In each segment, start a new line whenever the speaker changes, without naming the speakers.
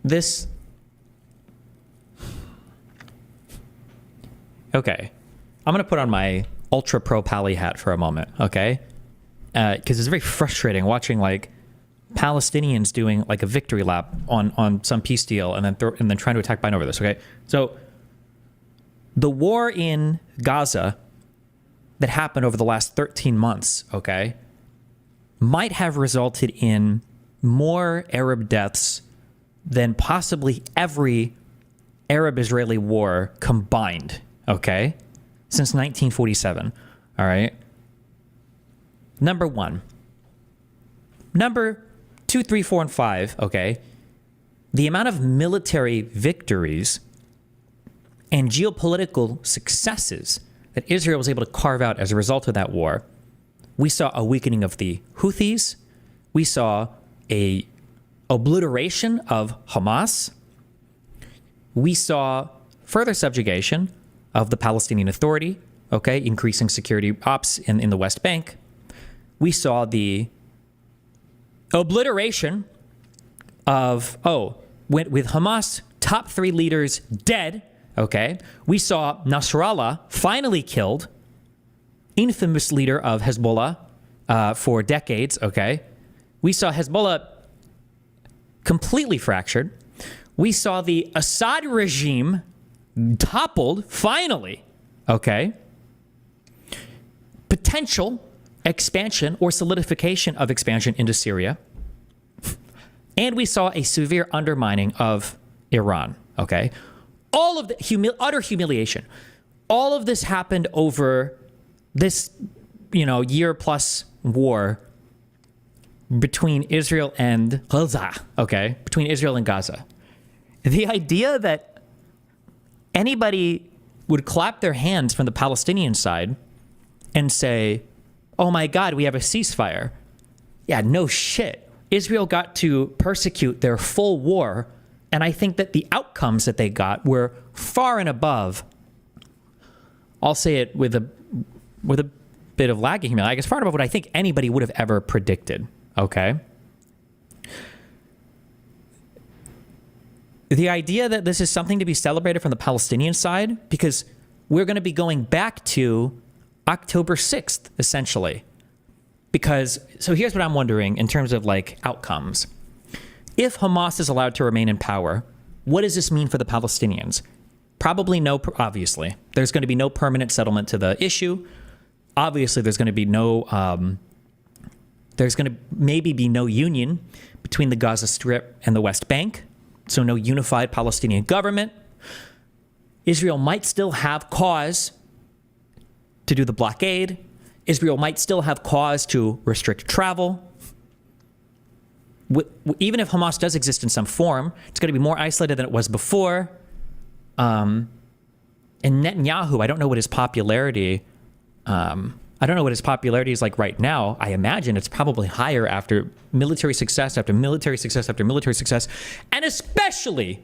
this... Okay. I'm going to put on my ultra pro Pally hat for a moment, okay? Because it's very frustrating watching, like, Palestinians doing, like, a victory lap on some peace deal and then trying to attack Biden over this, okay? So, the war in Gaza that happened over the last 13 months, okay, might have resulted in more Arab deaths than possibly every Arab-Israeli war combined, okay, since 1947, all right? Number one. Number 2, 3, 4, and 5, okay, the amount of military victories and geopolitical successes that Israel was able to carve out as a result of that war. We saw a weakening of the Houthis. We saw a obliteration of Hamas. We saw further subjugation of the Palestinian Authority, okay, increasing security ops in the West Bank. We saw the obliteration of, with Hamas top 3 leaders dead, okay. We saw Nasrallah finally killed, infamous leader of Hezbollah for decades, okay. We saw Hezbollah completely fractured. We saw the Assad regime toppled, finally, okay. Potential expansion or solidification of expansion into Syria. And we saw a severe undermining of Iran, okay. All of the utter humiliation. All of this happened over this, year-plus war between Israel and Gaza, okay? Between Israel and Gaza. The idea that anybody would clap their hands from the Palestinian side and say, oh my God, we have a ceasefire. Yeah, no shit. Israel got to persecute their full war, and I think that the outcomes that they got were far and above, I'll say it with a bit of lagging humility, I guess far and above what I think anybody would have ever predicted, okay? The idea that this is something to be celebrated from the Palestinian side, because we're going to be going back to October 6th, essentially. So here's what I'm wondering in terms of, like, outcomes. If Hamas is allowed to remain in power, what does this mean for the Palestinians? Probably obviously. There's going to be no permanent settlement to the issue. Obviously, there's going to be maybe be no union between the Gaza Strip and the West Bank. So no unified Palestinian government. Israel might still have cause to do the blockade. Israel might still have cause to restrict travel. Even if Hamas does exist in some form, it's going to be more isolated than it was before. And Netanyahu, I don't know what his popularity is like right now. I imagine it's probably higher after military success, after military success, after military success. And especially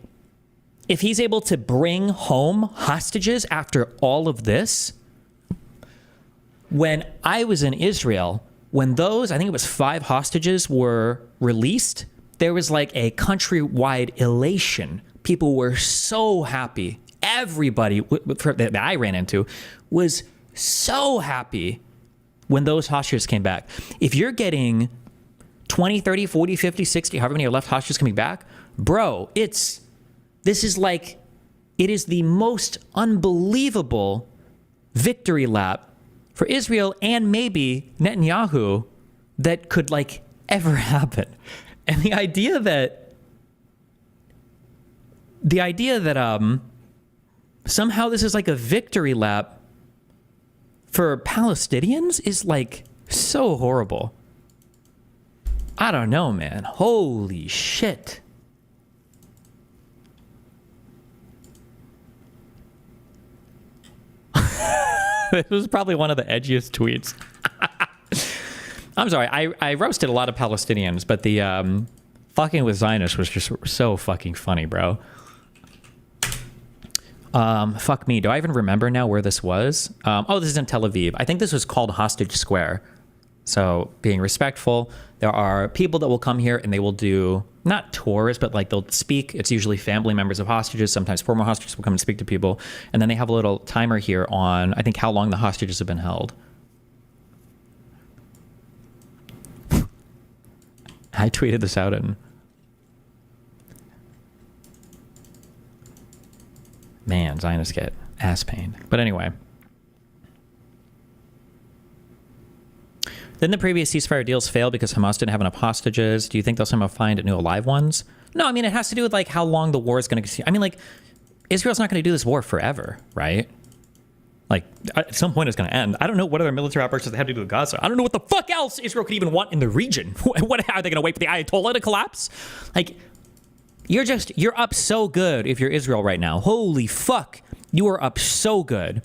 if he's able to bring home hostages after all of this. When I was in Israel, when those, I think it was 5 hostages were released, there was like a countrywide elation. People were so happy. Everybody that I ran into was so happy when those hostages came back. If you're getting 20, 30, 40, 50, 60, however many are left hostages coming back, bro, it is the most unbelievable victory lap for Israel and maybe Netanyahu that could, like, ever happen. And the idea that somehow this is like a victory lap for Palestinians is, like, so horrible. I don't know, man. Holy shit. This was probably one of the edgiest tweets. I'm sorry. I roasted a lot of Palestinians, but the fucking with Zionists was just so fucking funny, bro. Fuck me. Do I even remember now where this was? This is in Tel Aviv. I think this was called Hostage Square. So being respectful, there are people that will come here and they will do, not tours, but like they'll speak. It's usually family members of hostages. Sometimes former hostages will come and speak to people. And then they have a little timer here on, I think, how long the hostages have been held. I tweeted this out and man, Zionists get ass pain. But anyway. Didn't the previous ceasefire deals fail because Hamas didn't have enough hostages? Do you think they'll somehow find new alive ones? No, I mean, it has to do with like how long the war is going to continue. I mean, like, Israel's not going to do this war forever, right? Like, at some point it's going to end. I don't know what other military operations they have to do with Gaza. I don't know what the fuck else Israel could even want in the region. What are they going to wait for the Ayatollah to collapse? Like, you're up so good if you're Israel right now. Holy fuck. You are up so good.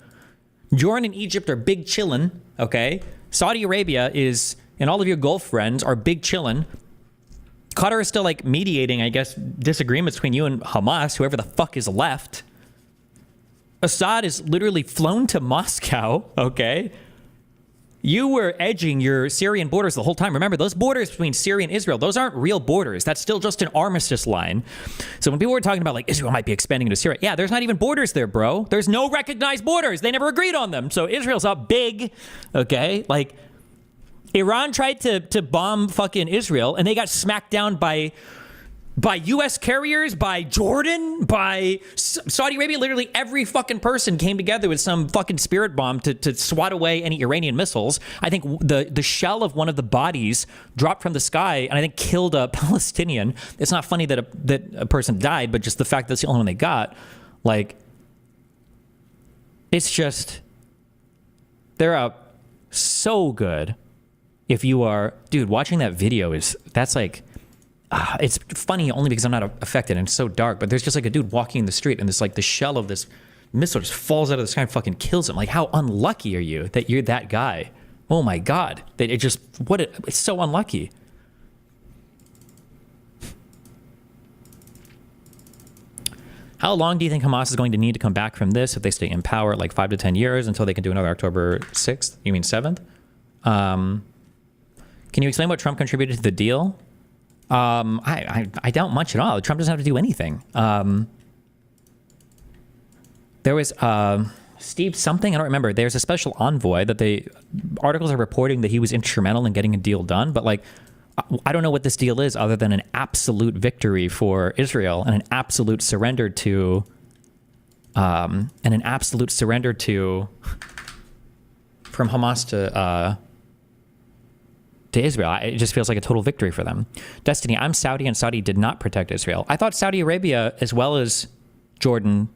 Jordan and Egypt are big chillin', okay? Saudi Arabia is, and all of your Gulf friends are big chillin'. Qatar is still like mediating, I guess, disagreements between you and Hamas, whoever the fuck is left. Assad is literally flown to Moscow, okay? You were edging your Syrian borders the whole time. Remember, those borders between Syria and Israel, those aren't real borders. That's still just an armistice line. So when people were talking about, like, Israel might be expanding into Syria, yeah, there's not even borders there, bro. There's no recognized borders. They never agreed on them. So Israel's up big, okay? Like, Iran tried to bomb fucking Israel, and they got smacked down by U.S. carriers, by Jordan, by Saudi Arabia. Literally every fucking person came together with some fucking spirit bomb to swat away any Iranian missiles. I think the shell of one of the bodies dropped from the sky and I think killed a Palestinian. It's not funny that a person died, but just the fact that that's the only one they got. Like, it's just, they're up so good. If you are, dude, watching that video that's like, it's funny only because I'm not affected and it's so dark, but there's just like a dude walking in the street and this like the shell of this missile just falls out of the sky and fucking kills him. Like, how unlucky are you that you're that guy? Oh my God. That it just, it's so unlucky. How long do you think Hamas is going to need to come back from this if they stay in power? Like 5 to 10 years until they can do another October 6th? You mean 7th? Can you explain what Trump contributed to the deal? I doubt much at all. Trump doesn't have to do anything. There was Steve something, I don't remember. There's a special envoy that articles are reporting that he was instrumental in getting a deal done, but like, I don't know what this deal is other than an absolute victory for Israel and an absolute surrender to from Hamas to Israel. It just feels like a total victory for them. Destiny, I'm Saudi and Saudi did not protect Israel. I thought Saudi Arabia, as well as Jordan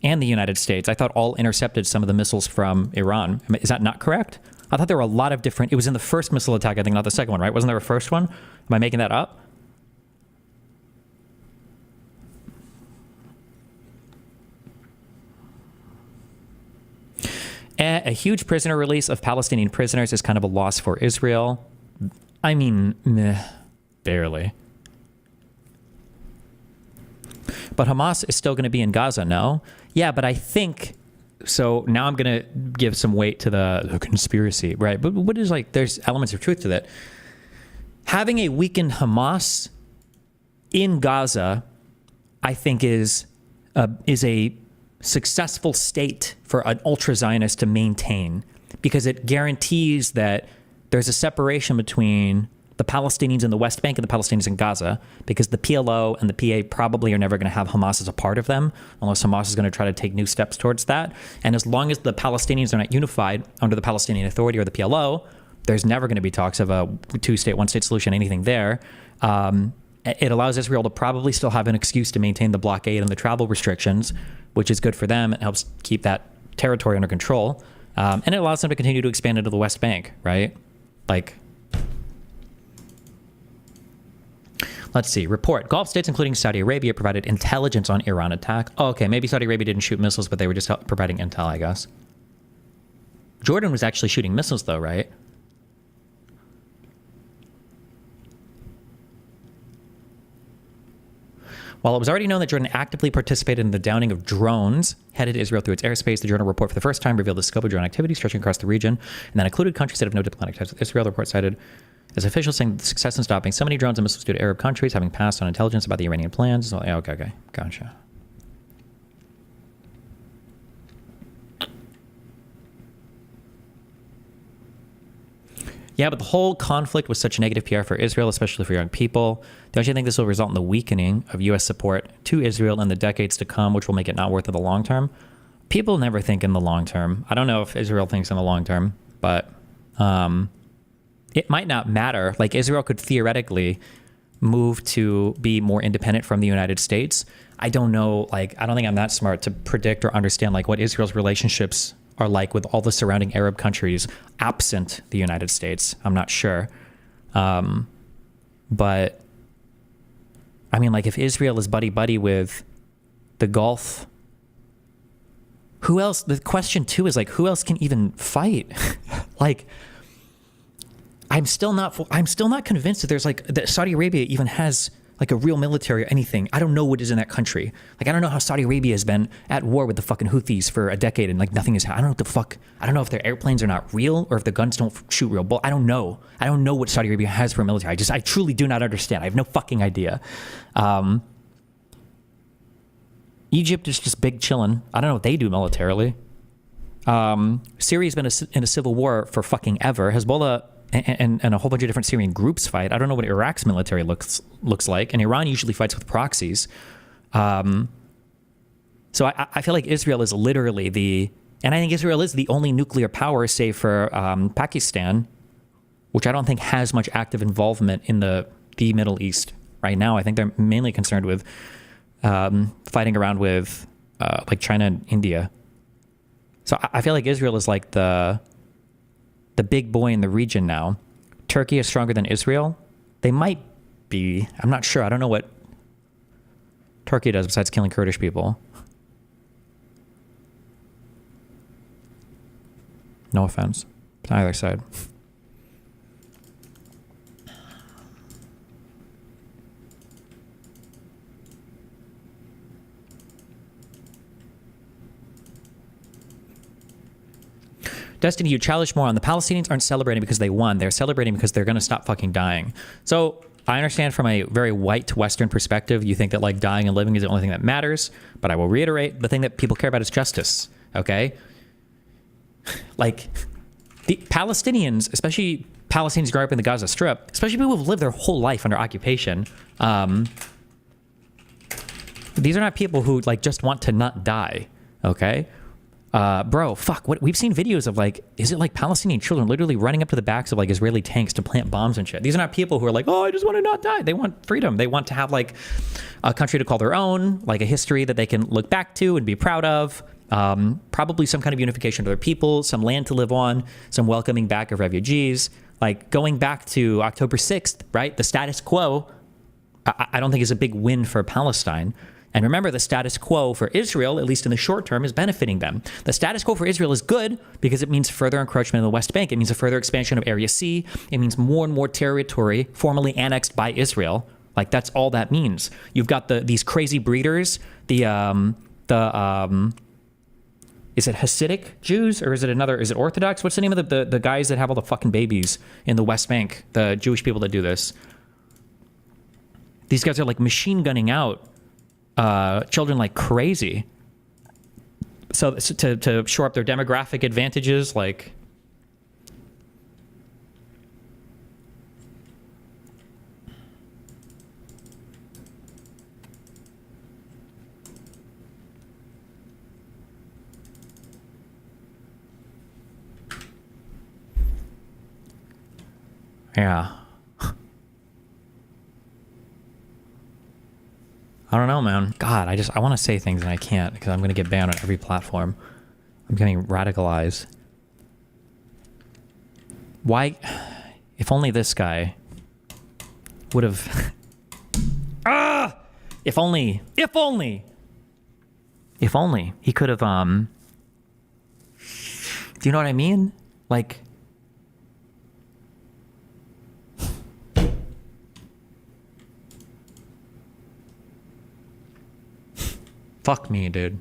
and the United States, I thought all intercepted some of the missiles from Iran. Is that not correct? I thought there were a lot of different, it was in the first missile attack, I think, not the second one, right? Wasn't there a first one? Am I making that up? A huge prisoner release of Palestinian prisoners is kind of a loss for Israel. I mean, meh, barely. But Hamas is still going to be in Gaza, no? Yeah, but I think, so now I'm going to give some weight to the conspiracy, right? But what is like, there's elements of truth to that. Having a weakened Hamas in Gaza, I think is a successful state for an ultra-Zionist to maintain, because it guarantees that there's a separation between the Palestinians in the West Bank and the Palestinians in Gaza, because the PLO and the PA probably are never going to have Hamas as a part of them, unless Hamas is going to try to take new steps towards that. And as long as the Palestinians are not unified under the Palestinian Authority or the PLO, there's never going to be talks of a two-state, one-state solution, anything there. It allows Israel to probably still have an excuse to maintain the blockade and the travel restrictions, which is good for them. It helps keep that territory under control. And it allows them to continue to expand into the West Bank, right? Like, let's see. Report. Gulf states, including Saudi Arabia, provided intelligence on Iran attack. Oh, okay. Maybe Saudi Arabia didn't shoot missiles, but they were just providing intel, I guess. Jordan was actually shooting missiles, though, right? While it was already known that Jordan actively participated in the downing of drones headed Israel through its airspace, the Jordan report for the first time revealed the scope of drone activity stretching across the region, and that included countries that have no diplomatic ties with Israel. The report cited As officials saying the success in stopping so many drones and missiles due to Arab countries having passed on intelligence about the Iranian plans. So, yeah, okay, gotcha. Yeah, but the whole conflict was such negative PR for Israel, especially for young people. Don't you think this will result in the weakening of U.S. support to Israel in the decades to come, which will make it not worth it in the long term? People never think in the long term. I don't know if Israel thinks in the long term, but it might not matter. Like, Israel could theoretically move to be more independent from the United States. I don't know. Like, I don't think I'm that smart to predict or understand like what Israel's relationships are like with all the surrounding Arab countries absent the United States. I'm not sure. But I mean, like, if Israel is buddy-buddy with the Gulf, who else? The question too is like, who else can even fight? Like, I'm still not convinced that there's like, that Saudi Arabia even has like a real military or anything. I don't know what is in that country. Like, I don't know how Saudi Arabia has been at war with the fucking Houthis for a decade and like nothing is, I don't know what the fuck, I don't know if their airplanes are not real or if the guns don't shoot real bullets. I don't know. I don't know what Saudi Arabia has for a military. I truly do not understand. I have no fucking idea. Egypt is just big chillin'. I don't know what they do militarily. Syria's been in a civil war for fucking ever. Hezbollah and a whole bunch of different Syrian groups fight. I don't know what Iraq's military looks like, and Iran usually fights with proxies. So I feel like Israel is literally and I think Israel is the only nuclear power, save for Pakistan, which I don't think has much active involvement in the Middle East right now. I think they're mainly concerned with fighting around with like China and India. So I feel like Israel is like the big boy in the region now. Turkey is stronger than Israel. They might be. I'm not sure. I don't know what Turkey does besides killing Kurdish people. No offense. It's on either side. Destiny, you challenge more on the Palestinians aren't celebrating because they won. They're celebrating because they're going to stop fucking dying. So I understand from a very white Western perspective, you think that like dying and living is the only thing that matters. But I will reiterate, the thing that people care about is justice. Okay? Like, the Palestinians, especially Palestinians growing up in the Gaza Strip, especially people who've lived their whole life under occupation, these are not people who like just want to not die. Okay? Bro, fuck, what we've seen videos of like, is it like Palestinian children literally running up to the backs of like Israeli tanks to plant bombs and shit? These are not people who are like, oh, I just want to not die. They want freedom. They want to have like a country to call their own, like a history that they can look back to and be proud of. Probably some kind of unification of their people, some land to live on, some welcoming back of refugees, like going back to October 6th, right? The status quo, I don't think is a big win for Palestine. And remember, the status quo for Israel, at least in the short term, is benefiting them. The status quo for Israel is good because it means further encroachment in the West Bank. It means a further expansion of Area C. It means more and more territory formally annexed by Israel. Like, that's all that means. You've got these crazy breeders, is it Hasidic Jews or is it Orthodox? What's the name of the guys that have all the fucking babies in the West Bank? The Jewish people that do this. These guys are like machine gunning out children like crazy. So to shore up their demographic advantages, like, yeah. I don't know, man. God, I want to say things and I can't because I'm going to get banned on every platform. I'm getting radicalized. Why? If only this guy would have... If only he could have, do you know what I mean? Like... Fuck me, dude.